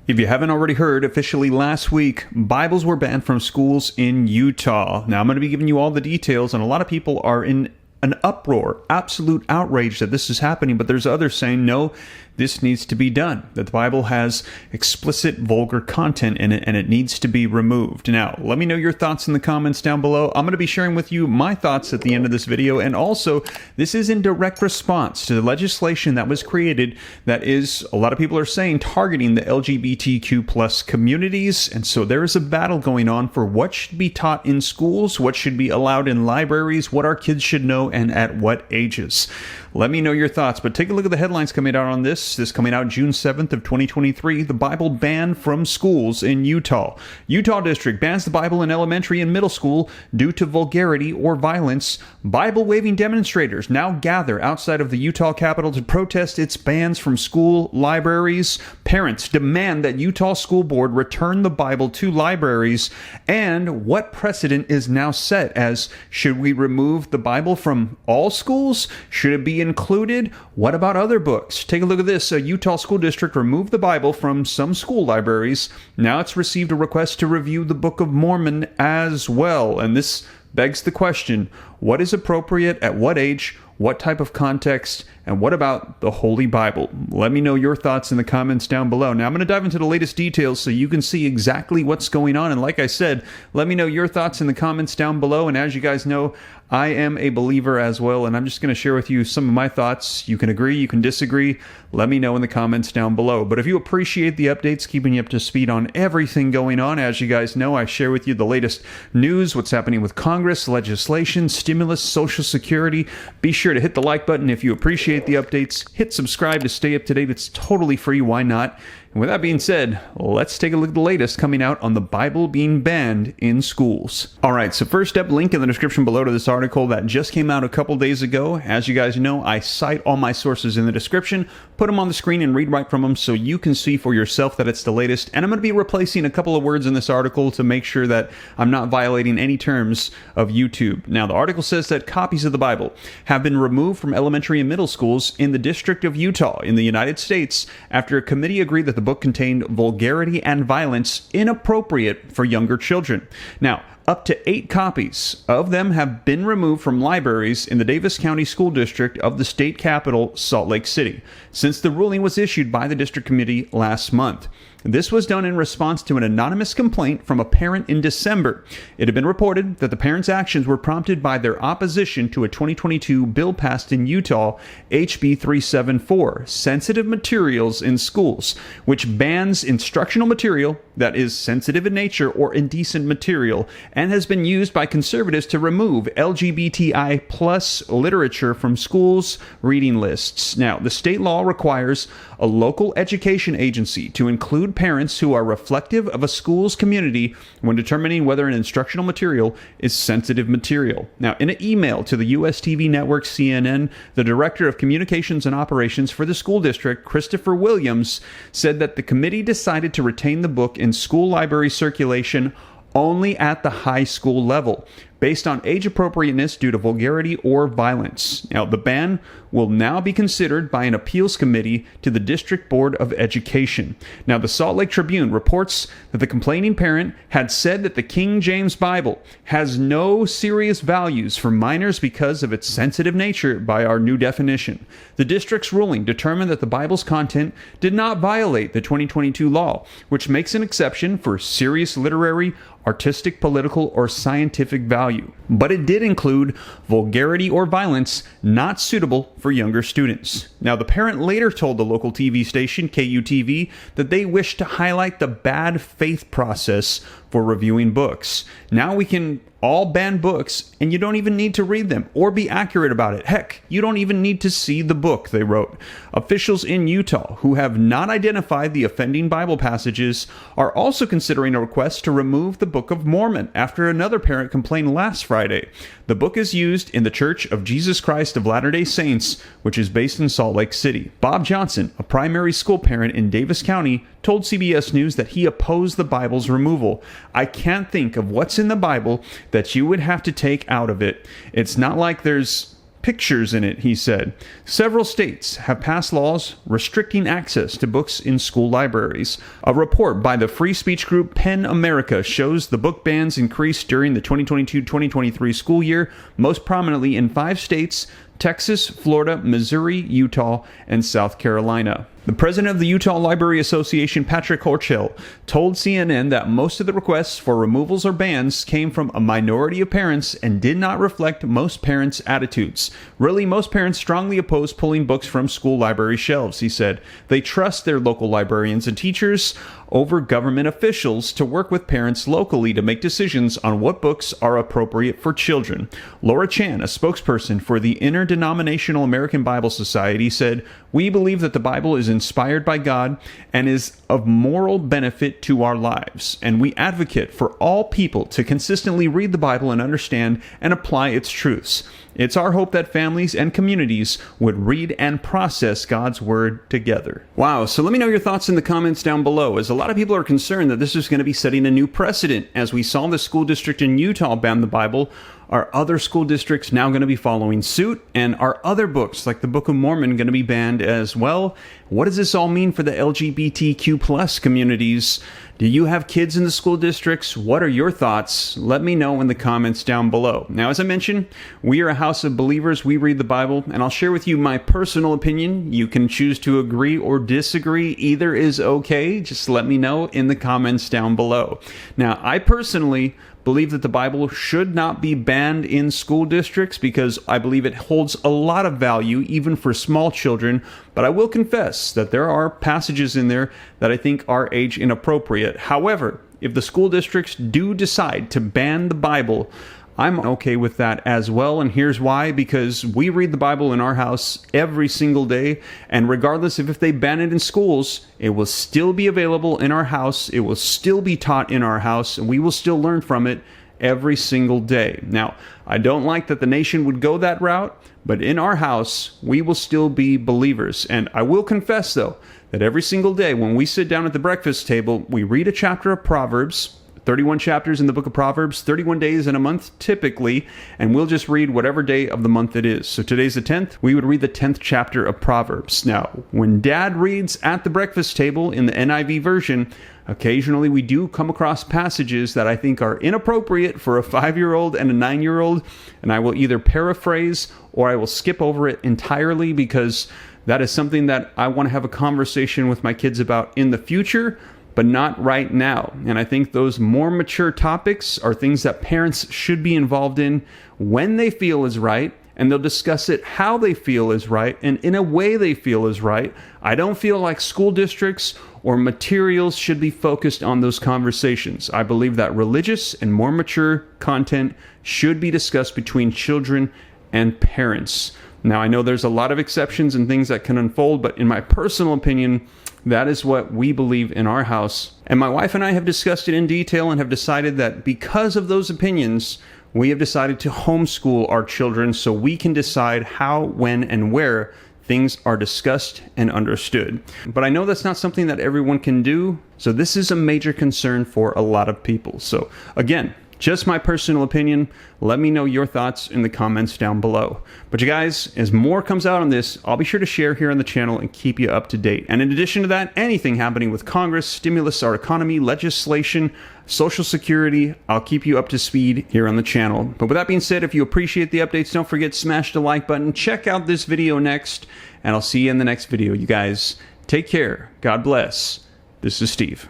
If you haven't already heard, officially last week, Bibles were banned from schools in Utah. Now, I'm going to be giving you all the details, and a lot of people are in an uproar, absolute outrage that this is happening, but there's others saying, no, this needs to be done, that the Bible has explicit, vulgar content in it, and it needs to be removed. Now, let me know your thoughts in the comments down below. I'm going to be sharing with you my thoughts at the end of this video, and also, this is in direct response to the legislation that was created that is, a lot of people are saying, targeting the LGBTQ plus communities, and so there is a battle going on for what should be taught in schools, what should be allowed in libraries, what our kids should know, and at what ages. Let me know your thoughts, but take a look at the headlines coming out on this. This coming out June 7th of 2023, the Bible banned from schools in Utah. Utah District bans the Bible in elementary and middle school due to vulgarity or violence. Bible-waving demonstrators now gather outside of the Utah Capitol to protest its bans from school libraries. Parents demand that Utah School Board return the Bible to libraries. And what precedent is now set as, should we remove the Bible from all schools? Should it be included? What about other books? Take a look at this. A Utah school district removed the Bible from some school libraries. Now it's received a request to review the Book of Mormon as well. And this begs the question, what is appropriate at what age? What type of context? And what about the Holy Bible? Let me know your thoughts in the comments down below. Now, I'm going to dive into the latest details so you can see exactly what's going on. And like I said, let me know your thoughts in the comments down below. And as you guys know, I am a believer as well, and I'm just going to share with you some of my thoughts. You can agree, you can disagree. Let me know in the comments down below. But if you appreciate the updates, keeping you up to speed on everything going on, as you guys know, I share with you the latest news, what's happening with Congress, legislation, stimulus, Social Security. Be sure to hit the like button if you appreciate the updates. Hit subscribe to stay up to date. It's totally free. Why not? And with that being said, let's take a look at the latest coming out on the Bible being banned in schools. All right, so first up, link in the description below to this article that just came out a couple days ago. As you guys know, I cite all my sources in the description, put them on the screen and read right from them so you can see for yourself that it's the latest. And I'm going to be replacing a couple of words in this article to make sure that I'm not violating any terms of YouTube. Now, the article says that copies of the Bible have been removed from elementary and middle schools in the District of Utah in the United States after a committee agreed that the book contained vulgarity and violence inappropriate for younger children. Now, up to 8 copies of them have been removed from libraries in the Davis County School District of the state capital, Salt Lake City, since the ruling was issued by the district committee last month. This was done in response to an anonymous complaint from a parent in December. It had been reported that the parents' actions were prompted by their opposition to a 2022 bill passed in Utah, HB 374, Sensitive Materials in Schools, which bans instructional material that is sensitive in nature or indecent material, and has been used by conservatives to remove LGBTI plus literature from schools' reading lists. Now, the state law requires a local education agency to include parents who are reflective of a school's community when determining whether an instructional material is sensitive material. Now, in an email to the U.S. TV network CNN, the Director of Communications and Operations for the school district, Christopher Williams, said that the committee decided to retain the book in school library circulation only at the high school level, based on age appropriateness due to vulgarity or violence. Now, the ban will now be considered by an appeals committee to the District Board of Education. Now, the Salt Lake Tribune reports that the complaining parent had said that the King James Bible has no serious values for minors because of its sensitive nature by our new definition. The district's ruling determined that the Bible's content did not violate the 2022 law, which makes an exception for serious literary, artistic, political, or scientific value. But it did include vulgarity or violence not suitable for younger students. Now, the parent later told the local TV station, KUTV, that they wish to highlight the bad faith process for reviewing books. Now we can all ban books, and you don't even need to read them or be accurate about it. Heck, you don't even need to see the book, they wrote. Officials in Utah who have not identified the offending Bible passages are also considering a request to remove the Book of Mormon after another parent complained last Friday. The book is used in the Church of Jesus Christ of Latter-day Saints, which is based in Salt Lake City. Bob Johnson, a primary school parent in Davis County, told CBS News that he opposed the Bible's removal. I can't think of what's in the Bible that you would have to take out of it. It's not like there's pictures in it, he said. Several states have passed laws restricting access to books in school libraries. A report by the free speech group PEN America shows the book bans increased during the 2022-2023 school year, most prominently in 5 states: Texas, Florida, Missouri, Utah, and South Carolina. The president of the Utah Library Association, Patrick Horchel, told CNN that most of the requests for removals or bans came from a minority of parents and did not reflect most parents' attitudes. Really, most parents strongly oppose pulling books from school library shelves, he said. They trust their local librarians and teachers over government officials to work with parents locally to make decisions on what books are appropriate for children. Laura Chan, a spokesperson for the Interdenominational American Bible Society, said, "We believe that the Bible is inspired by God and is of moral benefit to our lives, and we advocate for all people to consistently read the Bible and understand and apply its truths. It's our hope that families and communities would read and process God's Word together." Wow, so let me know your thoughts in the comments down below, as a lot of people are concerned that this is going to be setting a new precedent. As we saw the school district in Utah ban the Bible, are other school districts now going to be following suit? And are other books, like the Book of Mormon, going to be banned as well? What does this all mean for the LGBTQ plus communities? Do you have kids in the school districts? What are your thoughts? Let me know in the comments down below. Now, as I mentioned, we are a house of believers. We read the Bible, and I'll share with you my personal opinion. You can choose to agree or disagree. Either is okay. Just let me know in the comments down below. Now, I personally believe that the Bible should not be banned in school districts because I believe it holds a lot of value, even for small children. But I will confess that there are passages in there that I think are age inappropriate. However, if the school districts do decide to ban the Bible, I'm okay with that as well, and here's why. Because we read the Bible in our house every single day, and regardless of if they ban it in schools, it will still be available in our house, it will still be taught in our house, and we will still learn from it every single day. Now, I don't like that the nation would go that route, but in our house, we will still be believers. And I will confess, though, that every single day when we sit down at the breakfast table, we read a chapter of Proverbs, 31 chapters in the book of Proverbs, 31 days in a month typically, and we'll just read whatever day of the month it is. So today's the 10th, we would read the 10th chapter of Proverbs. Now, when Dad reads at the breakfast table in the NIV version, occasionally we do come across passages that I think are inappropriate for a 5-year-old and a 9-year-old, and I will either paraphrase or I will skip over it entirely, because that is something that I want to have a conversation with my kids about in the future, but not right now. And I think those more mature topics are things that parents should be involved in when they feel is right, and they'll discuss it how they feel is right and in a way they feel is right. I don't feel like school districts or materials should be focused on those conversations. I believe that religious and more mature content should be discussed between children and parents. Now, I know there's a lot of exceptions and things that can unfold, but in my personal opinion, that is what we believe in our house. And my wife and I have discussed it in detail and have decided that because of those opinions, we have decided to homeschool our children so we can decide how, when, and where things are discussed and understood. But I know that's not something that everyone can do, so this is a major concern for a lot of people. So again, just my personal opinion. Let me know your thoughts in the comments down below. But you guys, as more comes out on this, I'll be sure to share here on the channel and keep you up to date. And in addition to that, anything happening with Congress, stimulus, our economy, legislation, Social Security, I'll keep you up to speed here on the channel. But with that being said, if you appreciate the updates, don't forget to smash the like button. Check out this video next, and I'll see you in the next video. You guys, take care. God bless. This is Steve.